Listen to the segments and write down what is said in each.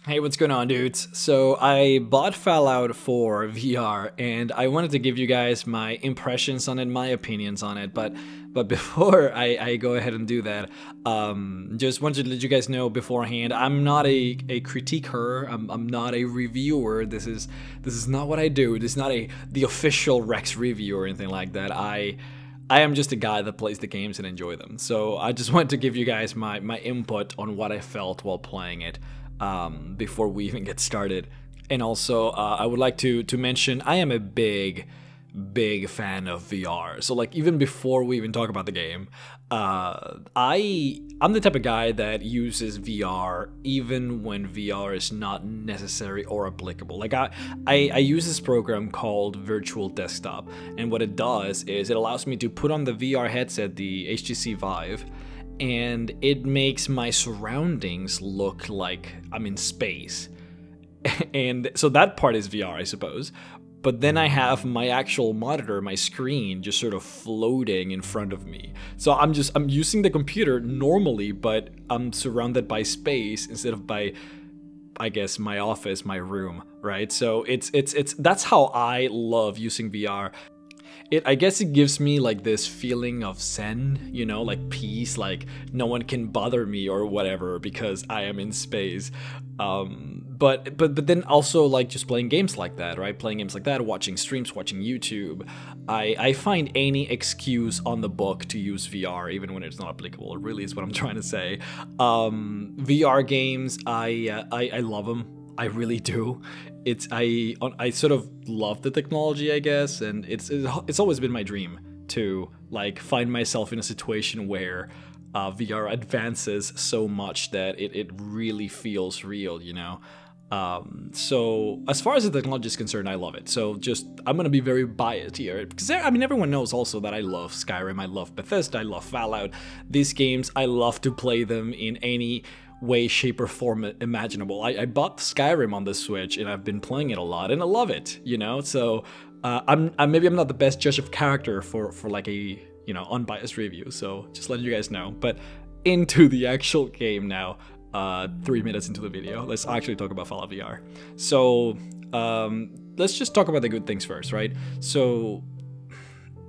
Hey, what's going on, dudes? So I bought Fallout 4 VR, and I wanted to give you guys my impressions on it, my opinions on it. But before I go ahead and do that, just wanted to let you guys know beforehand, I'm not a critiquer. I'm not a reviewer. This is not what I do. This is not the official Rex review or anything like that. I am just a guy that plays the games and enjoy them. So I just wanted to give you guys my input on what I felt while playing it. Before we even get started. And also, I would like to mention I am a big fan of VR. So like even before we even talk about the game, I'm the type of guy that uses VR even when VR is not necessary or applicable. Like I use this program called Virtual Desktop, and what it does is it allows me to put on the VR headset, the HTC Vive, and it makes my surroundings look like I'm in space. And so that part is VR, I suppose. But then I have my actual monitor, my screen, just sort of floating in front of me. So I'm using the computer normally, but I'm surrounded by space instead of by, I guess, my office, my room, right? So that's how I love using VR. I guess it gives me like this feeling of zen, you know, like peace, like no one can bother me or whatever because I am in space. But then also like just playing games like that, right? Playing games like that, watching streams, watching YouTube. I find any excuse on the book to use VR, even when it's not applicable. It really is what I'm trying to say. VR games, I love them. I really do. I sort of love the technology, I guess, and it's always been my dream to like find myself in a situation where VR advances so much that it really feels real, you know. So as far as the technology is concerned, I love it. So I'm gonna be very biased here because I mean everyone knows also that I love Skyrim, I love Bethesda, I love Fallout. These games, I love to play them in any way, shape, or form imaginable. I bought Skyrim on the Switch and I've been playing it a lot and I love it, you know. So maybe I'm not the best judge of character for like a, you know, unbiased review. So just letting you guys know. But into the actual game now. 3 minutes into the video, let's actually talk about Fallout VR. So let's just talk about the good things first, right? So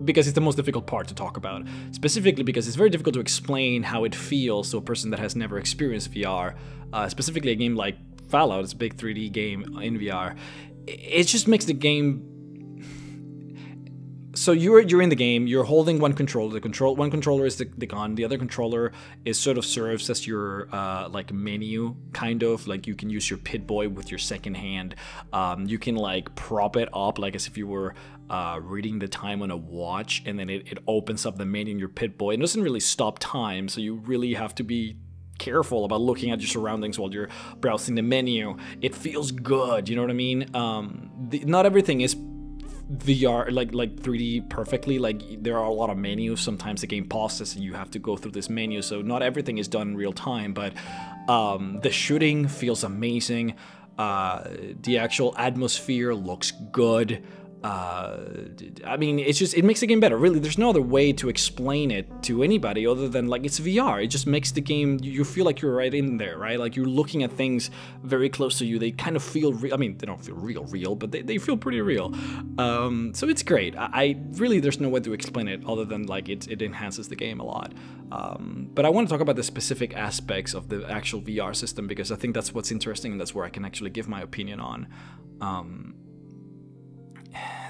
because it's the most difficult part to talk about, specifically because it's very difficult to explain how it feels to a person that has never experienced VR, specifically a game like Fallout. It's a big 3D game in VR. It just makes the game. So you're in the game, you're holding one controller. One controller is the gun, the other controller is sort of serves as your like menu, kind of like you can use your Pip-Boy with your second hand. You can like prop it up like as if you were reading the time on a watch, and then it opens up the menu in your Pip-Boy. It doesn't really stop time, so you really have to be careful about looking at your surroundings while you're browsing the menu. It feels good, you know what I mean? Not everything is VR like 3D perfectly. Like there are a lot of menus. Sometimes the game pauses and you have to go through this menu, so not everything is done in real time. But the shooting feels amazing. The actual atmosphere looks good. I mean, it makes the game better. Really, there's no other way to explain it to anybody other than like it's VR. It just makes the game, you feel like you're right in there, right? Like you're looking at things very close to you. They kind of feel real. I mean, they don't feel real, but they feel pretty real. So it's great. I really, there's no way to explain it other than like it enhances the game a lot. But I want to talk about the specific aspects of the actual VR system because I think that's what's interesting and that's where I can actually give my opinion on.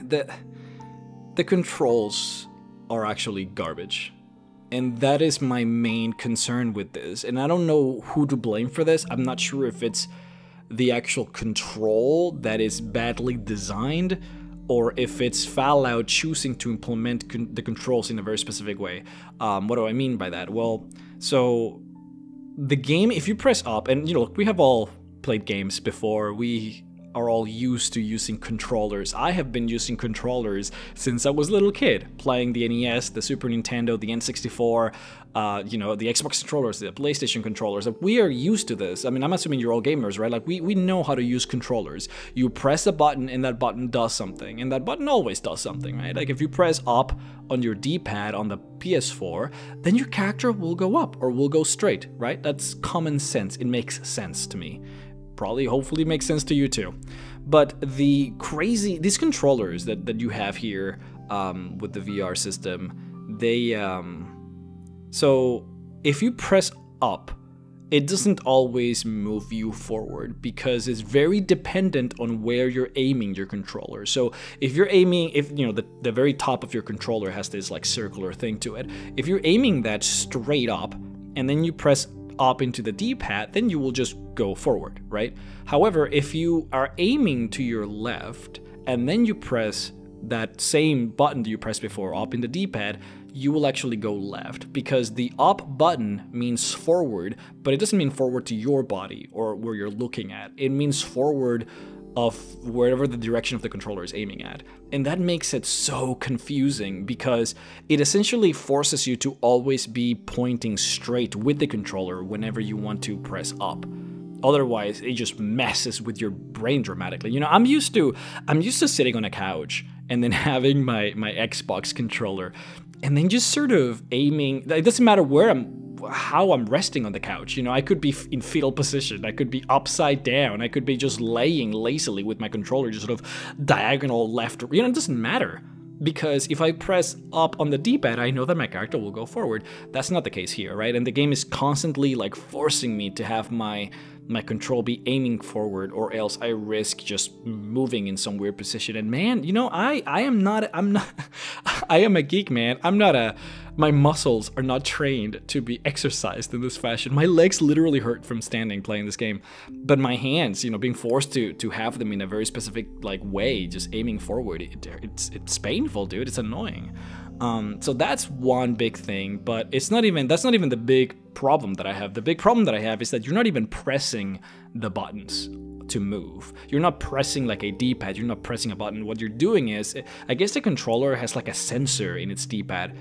The controls are actually garbage, and that is my main concern with this. And I don't know who to blame for this. I'm not sure if it's the actual control that is badly designed or if it's Fallout choosing to implement the controls in a very specific way. What do I mean by that? Well, so the game, if you press up, and you know, we have all played games before, we are all used to using controllers. I have been using controllers since I was a little kid, playing the NES, the Super Nintendo, the N64, you know, the Xbox controllers, the PlayStation controllers. We are used to this. I mean, I'm assuming you're all gamers, right? Like we know how to use controllers. You press a button and that button does something, and that button always does something, right? Like if you press up on your D-pad on the PS4, then your character will go up or will go straight, right? That's common sense. It makes sense to me. probably hopefully makes sense to you too. But these controllers that you have here with the VR system, they so if you press up, it doesn't always move you forward because it's very dependent on where you're aiming your controller. So if you're aiming, if you know the very top of your controller has this like circular thing to it, if you're aiming that straight up and then you press up into the D-pad, then you will just go forward, right? However, if you are aiming to your left and then you press that same button that you pressed before up in the D-pad, you will actually go left, because the up button means forward, but it doesn't mean forward to your body or where you're looking at. It means forward of wherever the direction of the controller is aiming at. And that makes it so confusing because it essentially forces you to always be pointing straight with the controller whenever you want to press up. Otherwise, it just messes with your brain dramatically. You know, I'm used to sitting on a couch and then having my Xbox controller and then just sort of aiming. It doesn't matter how I'm resting on the couch. You know, I could be in fetal position, I could be upside down, I could be just laying lazily with my controller just sort of diagonal left. You know, it doesn't matter. Because if I press up on the D-pad, I know that my character will go forward. That's not the case here, right? And the game is constantly like forcing me to have my control be aiming forward, or else I risk just moving in some weird position. And man, you know, I am a geek, man. My muscles are not trained to be exercised in this fashion. My legs literally hurt from standing playing this game, but my hands, you know, being forced to have them in a very specific like way, just aiming forward, it's painful, dude. It's annoying. So that's one big thing, but that's not even the big problem that I have. The big problem that I have is that you're not even pressing the buttons to move. You're not pressing like a D-pad, you're not pressing a button. What you're doing is, I guess the controller has like a sensor in its D-pad.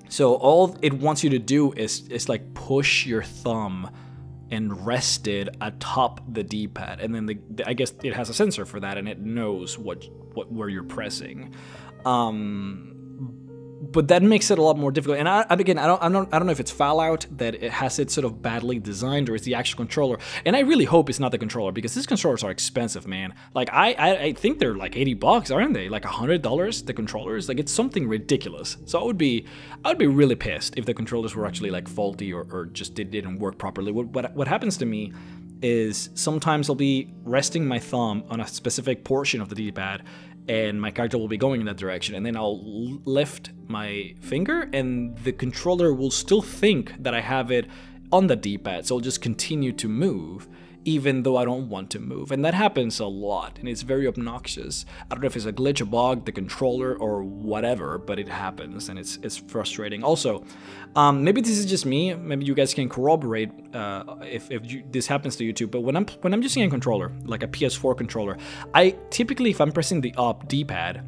So all it wants you to do is like push your thumb and rest it atop the D-pad, and then I guess it has a sensor for that, and it knows where you're pressing. But that makes it a lot more difficult. And I don't know if it's Fallout that it has it sort of badly designed, or it's the actual controller. And I really hope it's not the controller, because these controllers are expensive, man. Like I think they're like $80, aren't they? Like $100 the controllers. Like it's something ridiculous. So I would be really pissed if the controllers were actually like faulty or just didn't work properly. What happens to me is sometimes I'll be resting my thumb on a specific portion of the D-pad, and my character will be going in that direction, and then I'll lift my finger and the controller will still think that I have it on the D-pad, so I'll just continue to move even though I don't want to move. And that happens a lot, and it's very obnoxious. I don't know if it's a glitch, a bug, the controller, or whatever, but it happens, and it's frustrating. Also, maybe this is just me, maybe you guys can corroborate if this happens to you too, but when I'm using a controller, like a PS4 controller, I typically, if I'm pressing the up D-pad,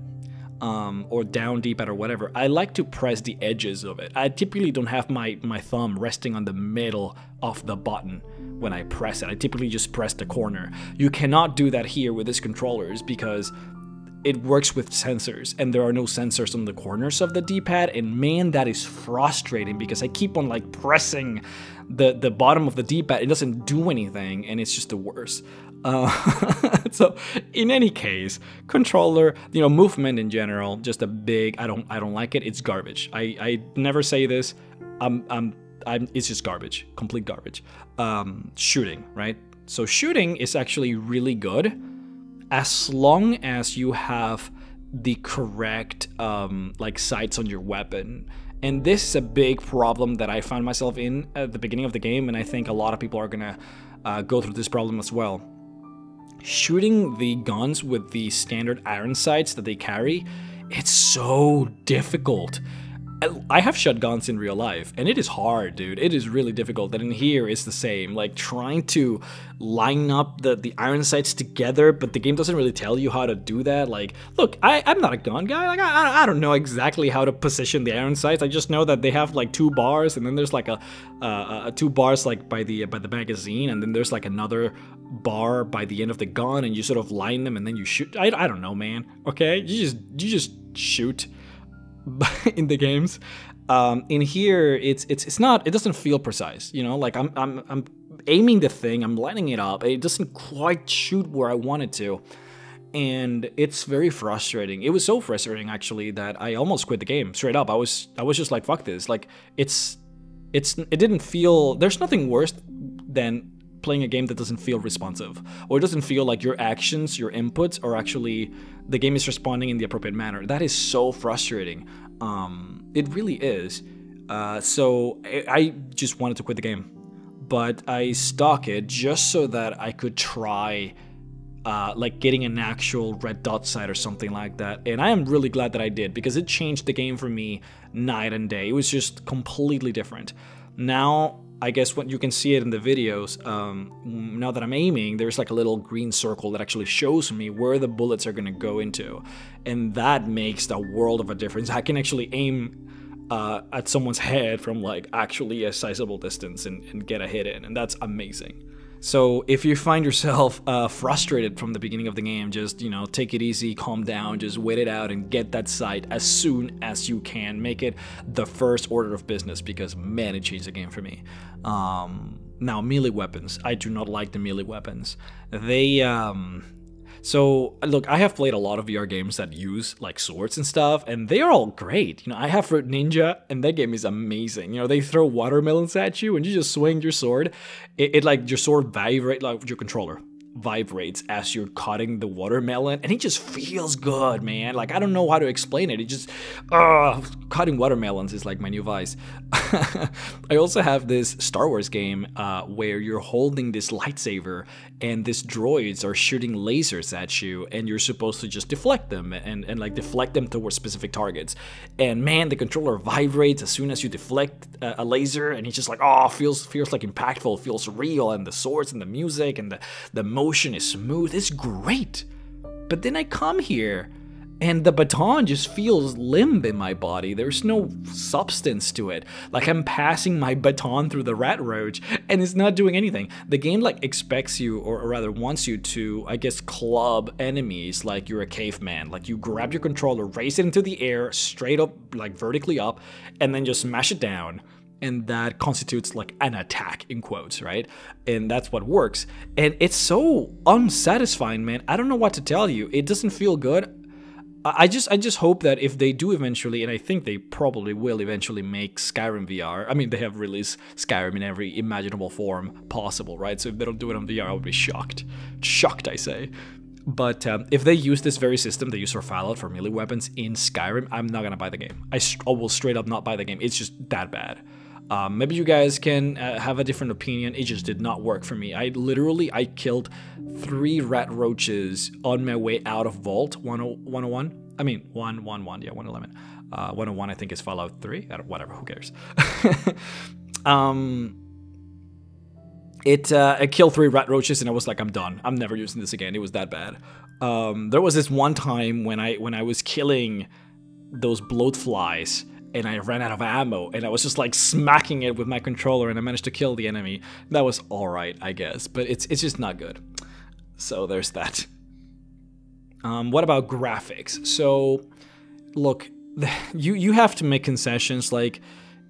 or down D-pad or whatever, I like to press the edges of it. I typically don't have my thumb resting on the middle of the button when I press it. I typically just press the corner. You cannot do that here with these controllers because it works with sensors, and there are no sensors on the corners of the D-pad, and man, that is frustrating because I keep on like pressing the bottom of the D-pad. It doesn't do anything, and it's just the worst. So in any case, controller, you know, movement in general, just a big, I don't like it. It's garbage. I never say this. It's just garbage, complete garbage. Shooting, right? So shooting is actually really good as long as you have the correct like sights on your weapon. And this is a big problem that I found myself in at the beginning of the game, and I think a lot of people are gonna go through this problem as well. Shooting the guns with the standard iron sights that they carry, it's so difficult. I have shot guns in real life, and it is hard, dude. It is really difficult, and in here it's the same. Like, trying to line up the iron sights together, but the game doesn't really tell you how to do that. Like, look, I'm not a gun guy. Like, I don't know exactly how to position the iron sights. I just know that they have, like, 2 bars, and then there's, like, a 2 bars, like, by the magazine, and then there's, like, another bar by the end of the gun, and you sort of line them, and then you shoot. I don't know, man, okay? You just shoot in the games. In here, it doesn't feel precise, you know. Like aiming the thing, I'm lining it up, it doesn't quite shoot where I want it to. And it's very frustrating. It was so frustrating actually that I almost quit the game straight up. I was just like, fuck this. Like it didn't feel, there's nothing worse than playing a game that doesn't feel responsive, or it doesn't feel like your actions, your inputs are actually, the game is responding in the appropriate manner. That is so frustrating. It really is. So I just wanted to quit the game, but I stuck it just so that I could try like getting an actual red dot sight or something like that. And I am really glad that I did, because it changed the game for me night and day. It was just completely different. Now, I guess what you can see it in the videos, now that I'm aiming, there's like a little green circle that actually shows me where the bullets are going to go into. And that makes the world of a difference. I can actually aim at someone's head from like actually a sizable distance and get a hit in, and that's amazing. So if you find yourself frustrated from the beginning of the game, just, you know, take it easy, calm down, just wait it out and get that sight as soon as you can. Make it the first order of business, because man, it changed the game for me. Now, melee weapons. I do not like the melee weapons. They, so look, I have played a lot of VR games that use like swords and stuff, and they're all great. You know, I have Fruit Ninja, and that game is amazing. You know, they throw watermelons at you, and you just swing your sword. It like your sword vibrates, like your controller vibrates as you're cutting the watermelon, and it just feels good, man. Like, I don't know how to explain it. It just, cutting watermelons is like my new vice. I also have this Star Wars game where you're holding this lightsaber, and these droids are shooting lasers at you, and you're supposed to just deflect them and like deflect them towards specific targets. And man, the controller vibrates as soon as you deflect a laser, and it's just like, oh, feels like impactful, feels real, and the swords and the music and the motion is smooth. It's great. But then I come here and the baton just feels limp in my body. There's no substance to it. Like, I'm passing my baton through the rat roach and it's not doing anything. The game like expects you, or rather wants you to, I guess, club enemies like you're a caveman. Like, you grab your controller, raise it into the air, straight up, like vertically up, and then just smash it down. And that constitutes like an attack, in quotes, right? And that's what works. And it's so unsatisfying, man. I don't know what to tell you. It doesn't feel good. I just hope that if they do eventually, and I think they probably will eventually make Skyrim VR. I mean, they have released Skyrim in every imaginable form possible, right? So if they don't do it on VR, I would be shocked. Shocked, I say. But if they use this very system they use for Fallout for melee weapons in Skyrim, I'm not gonna buy the game. I will straight up not buy the game. It's just that bad. Maybe you guys can have a different opinion. It just did not work for me. I killed 3 rat roaches on my way out of Vault 101. I mean, 111, yeah, 111. 101, I think, is Fallout 3. Whatever, who cares? I killed 3 rat roaches, and I was like, I'm done. I'm never using this again. It was that bad. There was this one time when I was killing those bloat flies, and I ran out of ammo, and I was just like smacking it with my controller, and I managed to kill the enemy. That was alright, I guess, but it's just not good. So there's that. What about graphics? So, look, you have to make concessions. Like,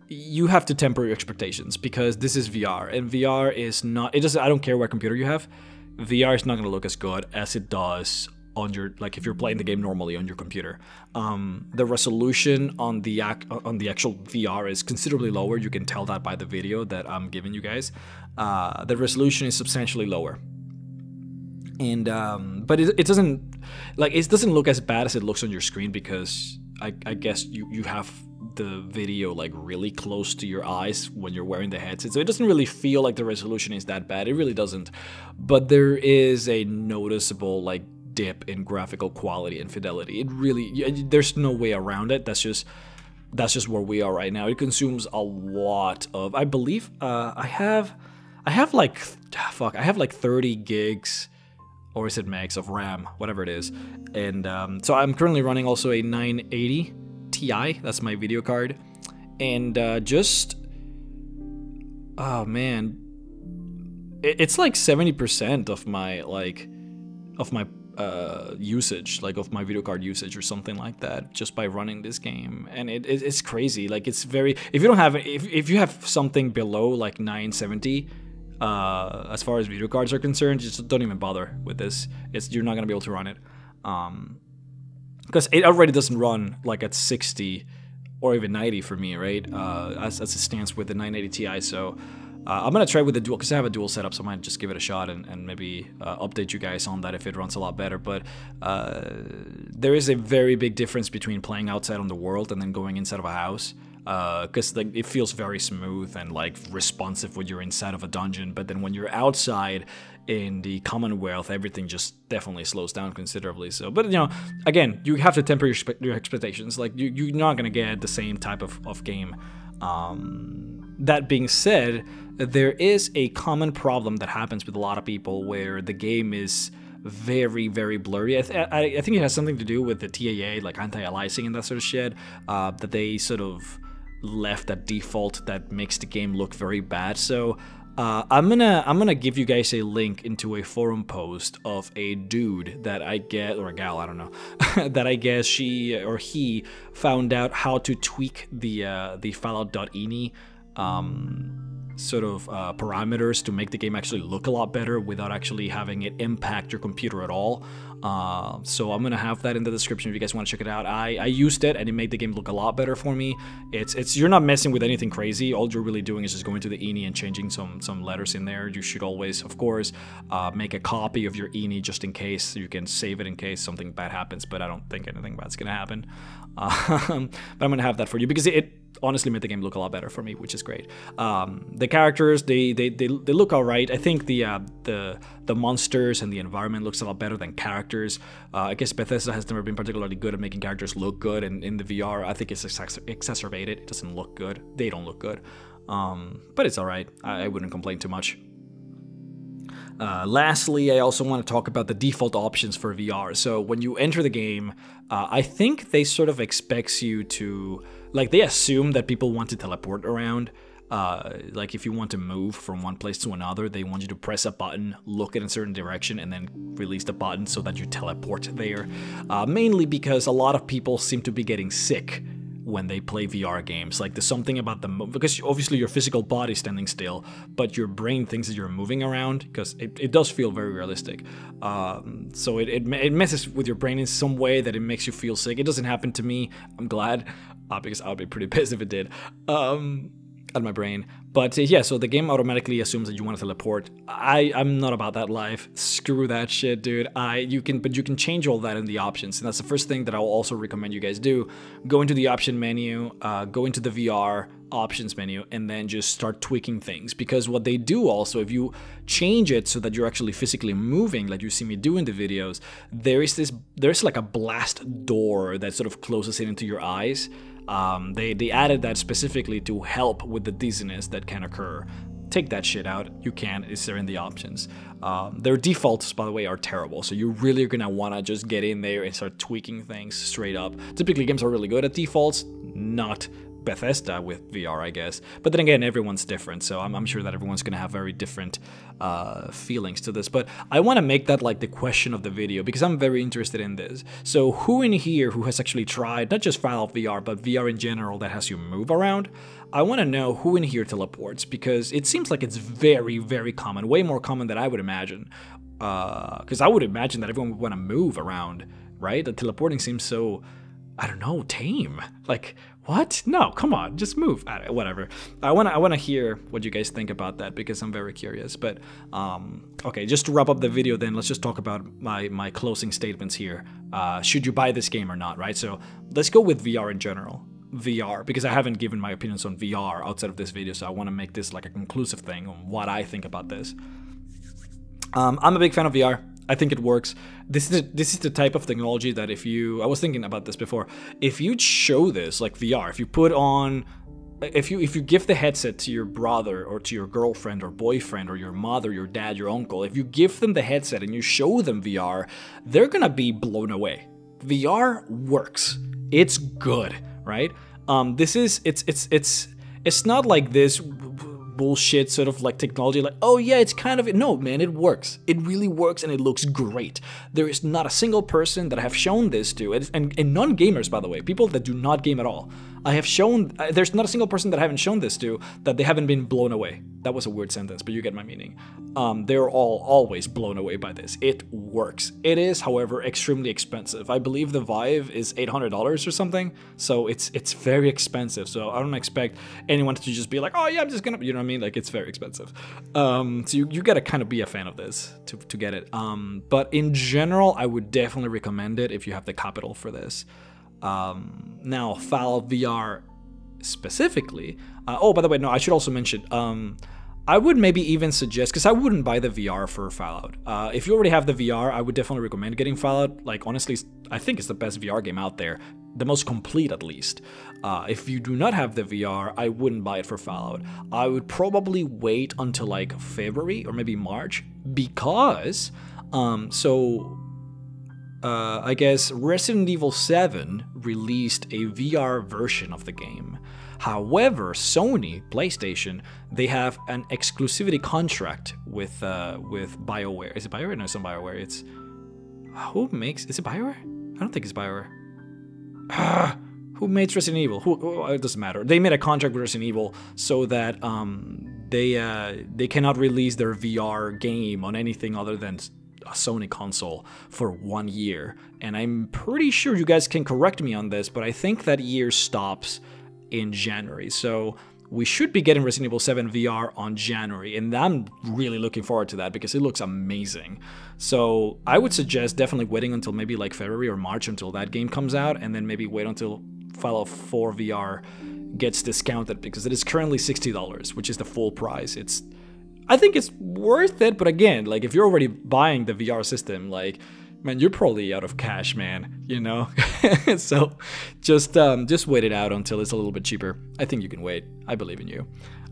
you have to temper your expectations, because this is VR, and VR is not, I don't care what computer you have, VR is not going to look as good as it does on your, like, if you're playing the game normally on your computer. The resolution on the actual VR is considerably lower. You can tell that by the video that I'm giving you guys. The resolution is substantially lower. And but it doesn't look as bad as it looks on your screen, because I guess you have the video like really close to your eyes when you're wearing the headset, so it doesn't really feel like the resolution is that bad. It really doesn't. But there is a noticeable like dip in graphical quality and fidelity. It really, there's no way around it. That's just where we are right now. It consumes a lot of, I believe, I have like 30 gigs, or is it megs of RAM, whatever it is. And so I'm currently running also a 980 Ti, that's my video card. And oh man, it's like 70% of my usage, like of my video card usage or something like that, just by running this game. And it's crazy. Like, it's very, if you have something below like 970, As far as video cards are concerned, just don't even bother with this. You're not gonna be able to run it, because it already doesn't run like at 60 or even 90 for me, right? As it stands with the 980 Ti. So I'm gonna try with the dual, because I have a dual setup, so I might just give it a shot and maybe update you guys on that if it runs a lot better. But there is a very big difference between playing outside on the world and then going inside of a house. Because like it feels very smooth and like responsive when you're inside of a dungeon, but then when you're outside in the Commonwealth, everything just definitely slows down considerably. So, but you know, again, you have to temper your expectations. Like you're not gonna get the same type of game. That being said, there is a common problem that happens with a lot of people where the game is very, very blurry. I think it has something to do with the TAA, like anti-aliasing and that sort of shit, that they sort of left at default that makes the game look very bad. So I'm gonna give you guys a link into a forum post of a dude that I get, or a gal, I don't know, that I guess she or he found out how to tweak the Fallout.ini sort of parameters to make the game actually look a lot better without actually having it impact your computer at all. So I'm gonna have that in the description if you guys want to check it out. I used it and it made the game look a lot better for me. It's you're not messing with anything crazy. All you're really doing is just going to the INI and changing some letters in there. You should always, of course, make a copy of your INI just in case. You can save it in case something bad happens, but I don't think anything bad's gonna happen. But I'm gonna have that for you because it honestly made the game look a lot better for me, which is great. The characters, they look alright. I think the monsters and the environment looks a lot better than characters. I guess Bethesda has never been particularly good at making characters look good, and in the VR, I think it's exacerbated. It doesn't look good. They don't look good. But it's alright. I wouldn't complain too much. Lastly, I also want to talk about the default options for VR. So when you enter the game, I think they sort of expects you to, like, they assume that people want to teleport around. Like if you want to move from one place to another, they want you to press a button, look in a certain direction, and then release the button so that you teleport there. Mainly because a lot of people seem to be getting sick when they play VR games. Like there's something about because obviously your physical body's standing still, but your brain thinks that you're moving around, because it does feel very realistic. So it messes with your brain in some way that it makes you feel sick. It doesn't happen to me, I'm glad, because I would be pretty pissed if it did. At my brain. But yeah, so the game automatically assumes that you want to teleport. I'm not about that life. Screw that shit, dude. You can change all that in the options, and that's the first thing that I will also recommend you guys do. Go into the option menu, go into the VR options menu, and then just start tweaking things. Because what they do also, if you change it so that you're actually physically moving, like you see me do in the videos, there's like a blast door that sort of closes it into your eyes. They added that specifically to help with the dizziness that can occur. Take that shit out. You can. It's there in the options. Their defaults, by the way, are terrible. So you're really gonna wanna just get in there and start tweaking things straight up. Typically, games are really good at defaults, not Bethesda with VR, I guess. But then again, everyone's different, so I'm sure that everyone's gonna have very different feelings to this. But I want to make that like the question of the video, because I'm very interested in this. So who in here who has actually tried not just Fallout VR, but VR in general that has you move around? I want to know who in here teleports, because it seems like it's very, very common, way more common than I would imagine. Because I would imagine that everyone would want to move around, right? The teleporting seems so, I don't know, tame. Like, what? No, come on, just move. Whatever. I wanna hear what you guys think about that, because I'm very curious. But okay, just to wrap up the video, then let's just talk about my closing statements here. Should you buy this game or not, right? So let's go with VR in general. VR, because I haven't given my opinions on VR outside of this video, so I want to make this like a conclusive thing on what I think about this. I'm a big fan of VR. I think it works. This is the type of technology that I was thinking about this before. If you show this like VR, if you put on, if you give the headset to your brother or to your girlfriend or boyfriend or your mother, your dad, your uncle, if you give them the headset and you show them VR, they're gonna be blown away. VR works. It's good, right? It's not like this bullshit sort of like technology, like, oh yeah, it's kind of, no man, it works. It really works and it looks great. There is not a single person that I have shown this to, and non-gamers, by the way, people that do not game at all, I have shown, there's not a single person that I haven't shown this to that they haven't been blown away. That was a weird sentence, but you get my meaning. They're all always blown away by this. It works. It is, however, extremely expensive. I believe the Vive is $800 or something, so it's very expensive. So I don't expect anyone to just be like, oh yeah, I'm just gonna, you know what I mean? Like, it's very expensive. So you gotta kind of be a fan of this to get it. But in general, I would definitely recommend it if you have the capital for this. Now, Fallout VR specifically. Oh, by the way, no, I should also mention, I would maybe even suggest, because I wouldn't buy the VR for Fallout. If you already have the VR, I would definitely recommend getting Fallout. Like, honestly, I think it's the best VR game out there. The most complete, at least. If you do not have the VR, I wouldn't buy it for Fallout. I would probably wait until like February or maybe March, because, I guess Resident Evil 7 released a VR version of the game. However, Sony, PlayStation, they have an exclusivity contract with BioWare. Is it BioWare? No, it's not BioWare. It's who makes? Is it BioWare? I don't think it's BioWare. Who makes Resident Evil? It doesn't matter. They made a contract with Resident Evil so that they cannot release their VR game on anything other than a Sony console for 1 year. And I'm pretty sure you guys can correct me on this, but I think that year stops in January. So we should be getting Resident Evil 7 VR on January, and I'm really looking forward to that because it looks amazing. So I would suggest definitely waiting until maybe like February or March until that game comes out, and then maybe wait until Fallout 4 VR gets discounted, because it is currently $60, which is the full price. I think it's worth it, but again, like, if you're already buying the VR system, like, man, you're probably out of cash, man, you know? So just wait it out until it's a little bit cheaper. I think you can wait. I believe in you.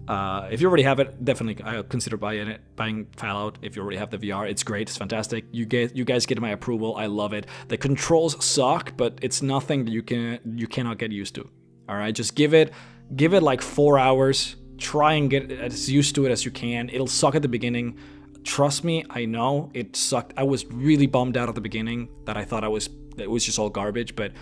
If you already have it, definitely I consider buying Fallout. If you already have the VR, it's great, it's fantastic. You guys get my approval. I love it. The controls suck, but it's nothing that you cannot get used to. All right, just give it like 4 hours. Try and get as used to it as you can. It'll suck at the beginning. Trust me, I know it sucked. I was really bummed out at the beginning that I thought it was just all garbage, but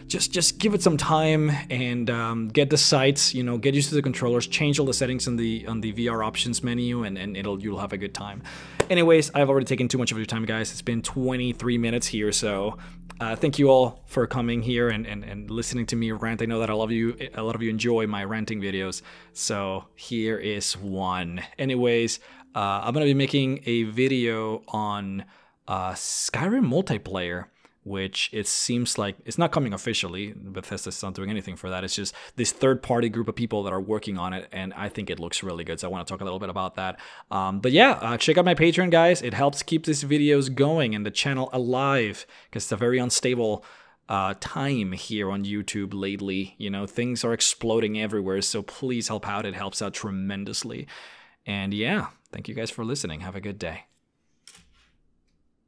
just give it some time and get the sights, you know, get used to the controllers, change all the settings on the VR options menu, and you'll have a good time. Anyways, I've already taken too much of your time, guys. It's been 23 minutes here, so thank you all for coming here and listening to me rant. I know that a lot of you enjoy my ranting videos, so here is one. Anyways, I'm gonna be making a video on Skyrim multiplayer, which it seems like it's not coming officially. Bethesda's not doing anything for that. It's just this third-party group of people that are working on it, and I think it looks really good, so I want to talk a little bit about that. But yeah, check out my Patreon, guys. It helps keep these videos going and the channel alive, because it's a very unstable time here on YouTube lately. You know, things are exploding everywhere, so please help out. It helps out tremendously. And yeah, thank you guys for listening. Have a good day.